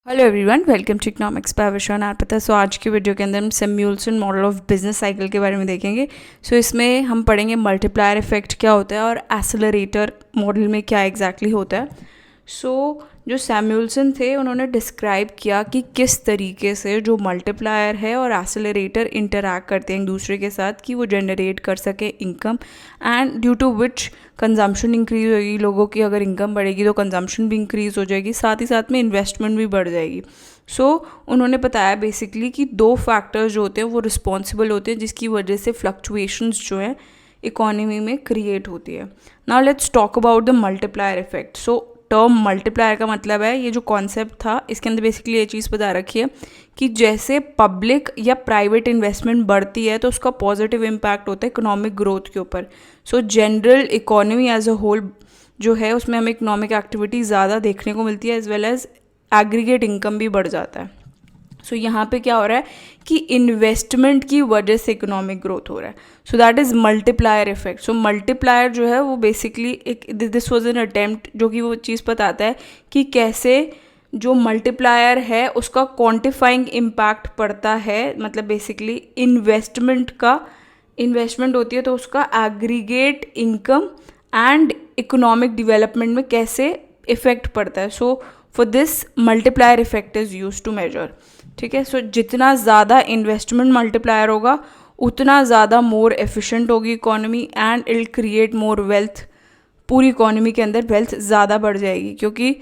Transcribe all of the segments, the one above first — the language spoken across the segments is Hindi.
Hello everyone, welcome to economics by Vishan Arpita. सो आज की वीडियो के अंदर हम Samuelson model of business cycle के बारे में देखेंगे। सो इसमें हम पढ़ेंगे मल्टीप्लायर इफेक्ट क्या होता है और एक्सेलरेटर मॉडल में क्या एग्जैक्टली होता है। सो जो सैमुअल्सन थे उन्होंने डिस्क्राइब किया कि किस तरीके से जो मल्टीप्लायर है और एक्सेलरेटर इंटरैक्ट करते हैं एक दूसरे के साथ कि वो जनरेट कर सके income, and due to which consumption increase होगी। लोगों की अगर इनकम बढ़ेगी तो कंजम्पशन भी इंक्रीज हो जाएगी, साथ ही साथ में इन्वेस्टमेंट भी बढ़ जाएगी। सो उन्होंने बताया बेसिकली कि दो फैक्टर्स जो होते हैं वो रिस्पॉन्सिबल होते हैं जिसकी वजह से फ्लक्चुएशंस जो है इकोनॉमी में क्रिएट होती है। Now let's talk about the multiplier effect. So term multiplier का मतलब है, ये जो कॉन्सेप्ट था इसके अंदर बेसिकली ये चीज़ बता रखी है कि जैसे पब्लिक या प्राइवेट इन्वेस्टमेंट बढ़ती है तो उसका पॉजिटिव इम्पैक्ट होता है इकोनॉमिक ग्रोथ के ऊपर। So general economy as a whole जो है उसमें हमें इकोनॉमिक एक्टिविटी ज़्यादा देखने को मिलती है, as well as aggregate income भी बढ़ जाता है। सो यहाँ पे क्या हो रहा है कि इन्वेस्टमेंट की वजह से इकोनॉमिक ग्रोथ हो रहा है। So that is multiplier effect. So multiplier जो है वो बेसिकली एक दिस वाज एन अटेम्प्ट जो कि वो चीज़ बताता है कि कैसे जो मल्टीप्लायर है उसका क्वांटिफाइंग इम्पैक्ट पड़ता है। मतलब बेसिकली इन्वेस्टमेंट होती है तो उसका aggregate income and economic development में कैसे इफेक्ट पड़ता है। So for this multiplier effect is use to measure. ठीक है। सो जितना ज़्यादा इन्वेस्टमेंट मल्टीप्लायर होगा उतना ज़्यादा मोर एफिशिएंट होगी economy and it create more wealth. पूरी इकोनॉमी के अंदर वेल्थ ज़्यादा बढ़ जाएगी क्योंकि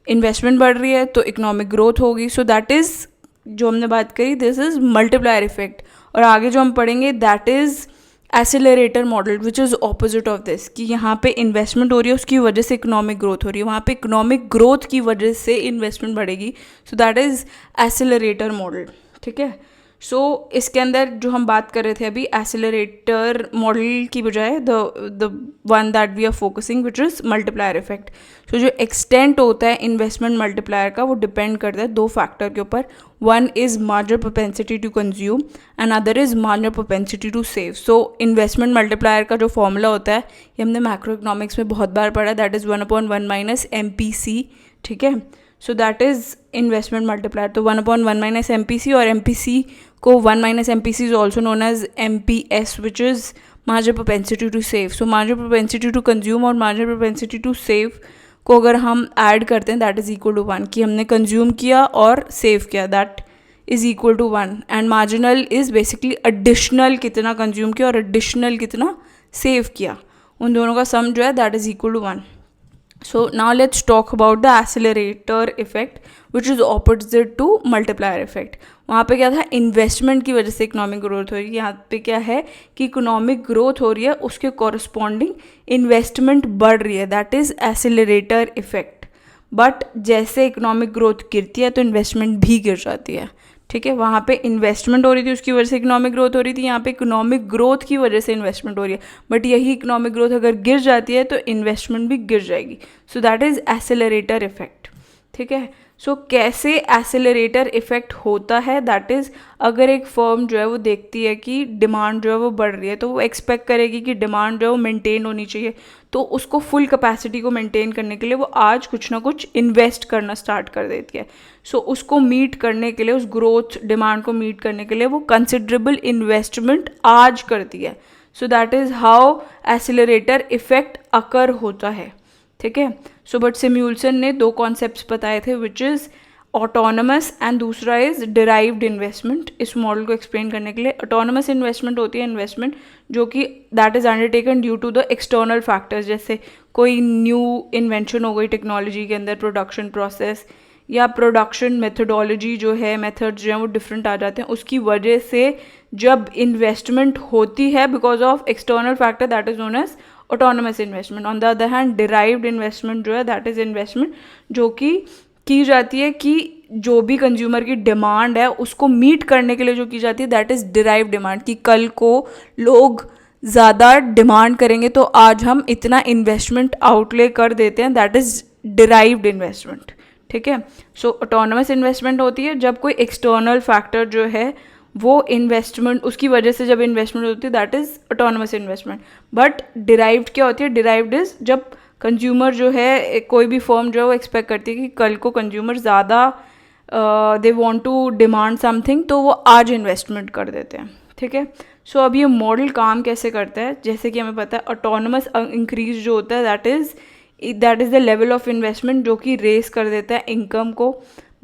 इन्वेस्टमेंट बढ़ रही है तो इकोनॉमिक ग्रोथ होगी। सो दैट इज़ जो हमने बात करी, दिस इज़ मल्टीप्लायर इफेक्ट। और आगे जो हम पढ़ेंगे that is accelerator model which is opposite of this, कि यहाँ पे इन्वेस्टमेंट हो रही है उसकी वजह से इकोनॉमिक ग्रोथ हो रही है, वहाँ पे इकोनॉमिक ग्रोथ की वजह से इन्वेस्टमेंट बढ़ेगी। So that is accelerator model. ठीक है। सो इसके अंदर जो हम बात कर रहे थे अभी एसिलरेटर मॉडल की बजाय the one that we are focusing which is multiplier effect. So जो एक्सटेंट होता है इन्वेस्टमेंट मल्टीप्लायर का वो डिपेंड करता है दो फैक्टर के ऊपर। One is marginal propensity to consume and other is marginal propensity to save. So investment multiplier का जो फॉर्मूला होता है ये हमने मैक्रो इकोनॉमिक्स में बहुत बार पढ़ा है, दैट इज़ 1/1 माइनस MPC। ठीक है। So that is investment multiplier. तो 1/1 माइनस MPC, और MPC को 1 minus MPC is also known as MPS which is marginal propensity to save. So marginal propensity to consume और मार्जिनल प्रोपेंसिटी टू सेव को अगर हम ऐड करते हैं दैट इज़ इक्वल टू 1, कि हमने कंज्यूम किया और सेव किया, that is equal to 1। And marginal is basically additional कितना कंज्यूम किया और एडिशनल कितना सेव किया, उन दोनों का सम जो है that is equal to 1। So now let's talk about the accelerator effect which is opposite to multiplier effect. वहाँ पे क्या था, इन्वेस्टमेंट की वजह से इकोनॉमिक ग्रोथ हो रही है। यहाँ पे क्या है कि इकोनॉमिक ग्रोथ हो रही है उसके कॉरस्पॉन्डिंग इन्वेस्टमेंट बढ़ रही है, that is accelerator effect. But जैसे इकोनॉमिक ग्रोथ गिरती है तो इन्वेस्टमेंट भी गिर जाती है। ठीक है। वहाँ पे इन्वेस्टमेंट हो रही थी उसकी वजह से इकोनॉमिक ग्रोथ हो रही थी, यहाँ पे इकोनॉमिक ग्रोथ की वजह से इन्वेस्टमेंट हो रही है। बट यही इकोनॉमिक ग्रोथ अगर गिर जाती है तो इन्वेस्टमेंट भी गिर जाएगी। सो दैट इज़ एक्सेलरेटर इफेक्ट। ठीक है। सो कैसे एक्सेलरेटर इफेक्ट होता है, दैट इज़ अगर एक फर्म जो है वो देखती है कि डिमांड जो है वो बढ़ रही है तो वो एक्सपेक्ट करेगी कि डिमांड जो है वो मेंटेन होनी चाहिए, तो उसको फुल कैपेसिटी को मेंटेन करने के लिए वो आज कुछ ना कुछ इन्वेस्ट करना स्टार्ट कर देती है। सो उसको मीट करने के लिए, उस ग्रोथ डिमांड को मीट करने के लिए वो कंसिडरेबल इन्वेस्टमेंट आज करती है। So that is how accelerator effect occur होता है। ठीक है। सो बट सैमुअल्सन ने दो कॉन्सेप्ट्स बताए थे विच इज़ ऑटोनमस एंड दूसरा इज़ डिराइव्ड इन्वेस्टमेंट। इस मॉडल को एक्सप्लेन करने के लिए, ऑटोनमस इन्वेस्टमेंट होती है इन्वेस्टमेंट जो कि that is undertaken due to the external factors, जैसे कोई न्यू इन्वेंशन हो गई टेक्नोलॉजी के अंदर, प्रोडक्शन प्रोसेस या प्रोडक्शन मेथडोलॉजी जो है, मेथड्स जो हैं वो डिफरेंट आ जाते हैं, उसकी वजह से जब इन्वेस्टमेंट होती है because of external factor that is known as autonomous investment. On the other hand derived investment जो है दैट इज़ इन्वेस्टमेंट जो कि की जाती है कि जो भी कंज्यूमर की डिमांड है उसको मीट करने के लिए जो की जाती है दैट इज़ डिराइव्ड डिमांड, कि कल को लोग ज़्यादा डिमांड करेंगे तो आज हम इतना इन्वेस्टमेंट आउटले कर देते हैं, दैट इज़ डिराइव्ड इन्वेस्टमेंट। ठीक है। सो ऑटोनमस इन्वेस्टमेंट होती है जब कोई एक्सटर्नल फैक्टर जो है वो इन्वेस्टमेंट उसकी वजह से जब इन्वेस्टमेंट होती है that is autonomous investment. But derived क्या होती है, डिराइव्ड इज़ जब कंज्यूमर जो है कोई भी फर्म जो है वो एक्सपेक्ट करती है कि कल को कंज्यूमर ज़्यादा they want to demand something, तो वो आज इन्वेस्टमेंट कर देते हैं, ठीक है। सो अब ये मॉडल काम कैसे करता है, जैसे कि हमें पता है ऑटोनमस इंक्रीज जो होता है that is the level of investment जो कि रेस कर देता है इनकम को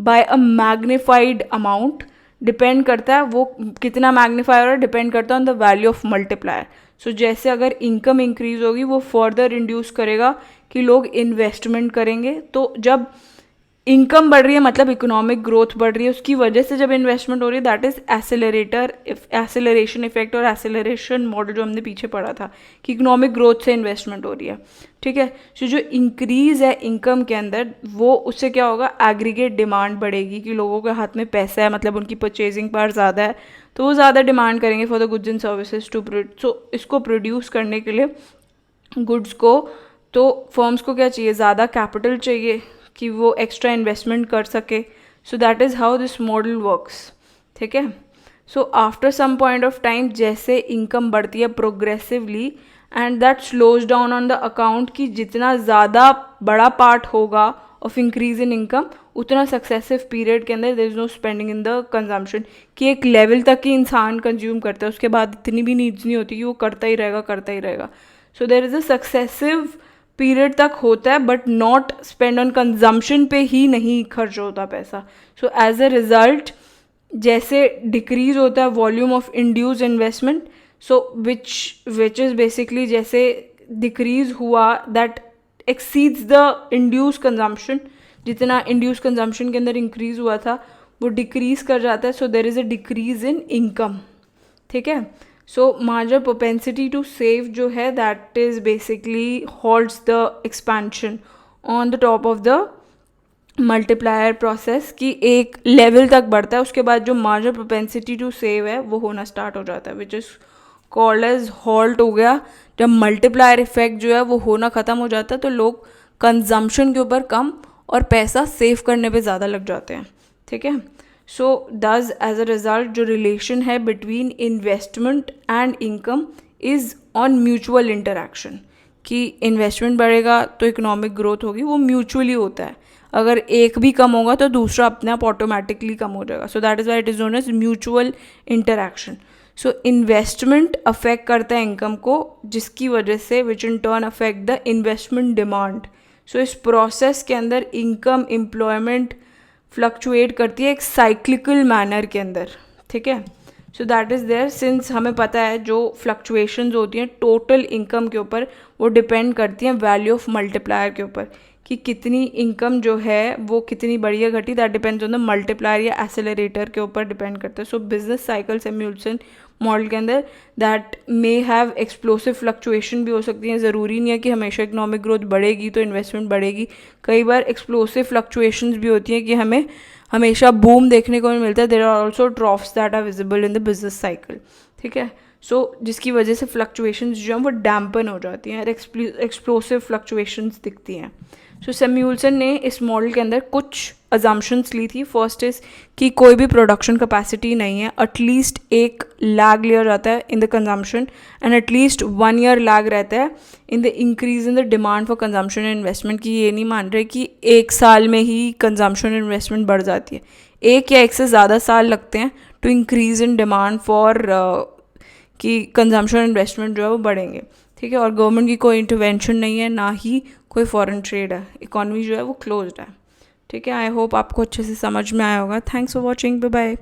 बाय अ मैग्नीफाइड अमाउंट। डिपेंड करता है वो कितना मैग्नीफाई हो रहा है, डिपेंड करता है on the value of multiplier. So जैसे अगर इनकम इंक्रीज होगी वो फर्दर इंड्यूस करेगा कि लोग इन्वेस्टमेंट करेंगे। तो जब इनकम बढ़ रही है मतलब इकोनॉमिक ग्रोथ बढ़ रही है, उसकी वजह से जब इन्वेस्टमेंट हो रही है दैट इज एसेलरेशन इफेक्ट और एसेलरेशन मॉडल जो हमने पीछे पढ़ा था कि इकोनॉमिक ग्रोथ से इन्वेस्टमेंट हो रही है, ठीक है। सो जो इंक्रीज है इनकम के अंदर वो उससे क्या होगा, एग्रीगेट डिमांड बढ़ेगी कि लोगों के हाथ में पैसा है, मतलब उनकी परचेजिंग पावर ज़्यादा है, तो वो ज़्यादा डिमांड करेंगे for the goods and services too so इसको प्रोड्यूस करने के लिए गुड्स को, तो फर्म्स को क्या चाहिए, ज़्यादा कैपिटल चाहिए कि वो एक्स्ट्रा इन्वेस्टमेंट कर सके। So that is how this model works, ठीक है। So after some point of time जैसे इनकम बढ़ती है progressively and that slows down on the account, कि जितना ज़्यादा बड़ा पार्ट होगा ऑफ इंक्रीज इन इनकम उतना सक्सेसिव पीरियड के अंदर there is no spending in the consumption, कि एक लेवल तक ही इंसान कंज्यूम करता है, उसके बाद इतनी भी नीड्स नहीं होती कि वो करता ही रहेगा। So there is a successive period तक होता है but not spend on consumption पे ही नहीं खर्च होता पैसा। सो एज अ रिजल्ट जैसे डिक्रीज होता है volume of induce investment, so which is basically जैसे डिक्रीज हुआ that exceeds the induce consumption, जितना इंड्यूस कंजम्पशन के अंदर इंक्रीज हुआ था वो डिक्रीज कर जाता है। So there is a decrease in income, ठीक है। So marginal propensity to save जो है that is basically holds the expansion on the top of the multiplier process, की एक लेवल तक बढ़ता है, उसके बाद जो मार्जिनल प्रोपेंसिटी टू सेव है वो होना स्टार्ट हो जाता है, which is called as halt हो गया। जब मल्टीप्लायर इफेक्ट जो है वो होना ख़त्म हो जाता है तो लोग कंजम्पशन के ऊपर कम और पैसा सेव करने पे ज़्यादा लग जाते हैं, ठीक है। सो दस एज अ रिजल्ट जो रिलेशन है between investment and income is on mutual interaction, कि इन्वेस्टमेंट बढ़ेगा तो इकोनॉमिक ग्रोथ होगी, वो म्यूचुअली होता है। अगर एक भी कम होगा तो दूसरा अपने आप ऑटोमेटिकली कम हो जाएगा। So that is why it is known as mutual interaction. So investment affect करता है इनकम को, जिसकी वजह से which in turn affect the investment demand. So इस प्रोसेस के अंदर इनकम एम्प्लॉयमेंट फ्लक्चुएट करती है एक साइक्लिकल मैनर के अंदर, ठीक है। So that is there, since हमें पता है जो फ्लक्चुएशंस होती हैं टोटल इनकम के ऊपर वो डिपेंड करती हैं वैल्यू ऑफ मल्टीप्लायर के ऊपर, कि कितनी इनकम जो है वो कितनी बढ़ी या घटी, that depends on the multiplier या एसेलरेटर के ऊपर डिपेंड करता है। सो बिजनेस साइकिल सिम्युलेशन मॉडल के अंदर that may have explosive fluctuation भी हो सकती हैं, ज़रूरी नहीं है कि हमेशा इकोनॉमिक ग्रोथ बढ़ेगी तो इन्वेस्टमेंट बढ़ेगी। कई बार एक्सप्लोसिव फ्लक्चुएशंस भी होती हैं कि हमें हमेशा बूम देखने को नहीं मिलता है। There are also drops that are visible in the business cycle, ठीक है। सो जिसकी वजह से फ्लक्चुएशंस जो हैं वो डैम्पन हो जाती हैं और एक्सप्लोसिव फ्लक्चुएशंस दिखती हैं। सो सैम्यूल्सन ने इस मॉडल के अंदर कुछ अजम्पशंस ली थी। फर्स्ट इज़ कि कोई भी प्रोडक्शन कैपेसिटी नहीं है, एटलीस्ट एक लैग लिया जाता है इन the consumption and at least 1 year lag रहता है in the increase in the demand for consumption and investment, की ये नहीं मान रहे कि एक साल में ही कंजम्पशन एंड इन्वेस्टमेंट बढ़ जाती है, एक या एक से ज़्यादा साल लगते हैं to increase in demand for कि कंजम्पशन एंड इन्वेस्टमेंट जो है वो बढ़ेंगे, ठीक है। और गवर्नमेंट की कोई इंटरवेंशन नहीं है, ना ही कोई फॉरेन ट्रेड है, इकॉनमी जो है वो क्लोज्ड है, ठीक है। आई होप आपको अच्छे से समझ में आया होगा। Thanks for watching, bye bye.